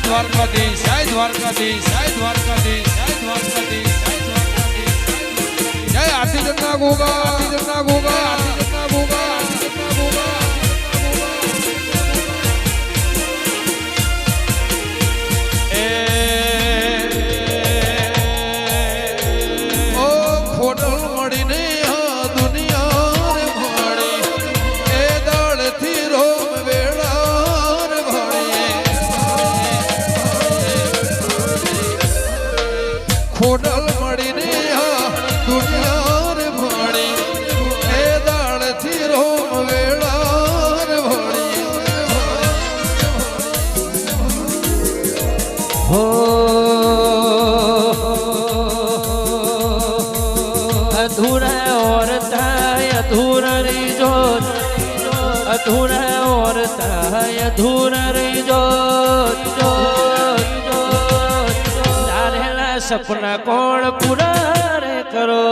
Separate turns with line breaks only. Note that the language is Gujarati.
દ્વારકાધીશ જય દ્વારકાધીશ જય દ્વારકાધીશ જય દ્વારકાધીશ જય દ્વારકાધીશ જય આરતી જગના ગોગા આરતી જગના ગોગા આરતી જગના ગોગા આરતી જગના ગોગા ખોડલ મળીને દુનિયા રે ભણી એ દાળથી રોમ વેળા રે ભણી
હો અધૂરા ઓરતા અધૂરા રી જોત અધૂરા ઓરતા અધૂરા રી જોત સપના કોણ પૂરા રે કરો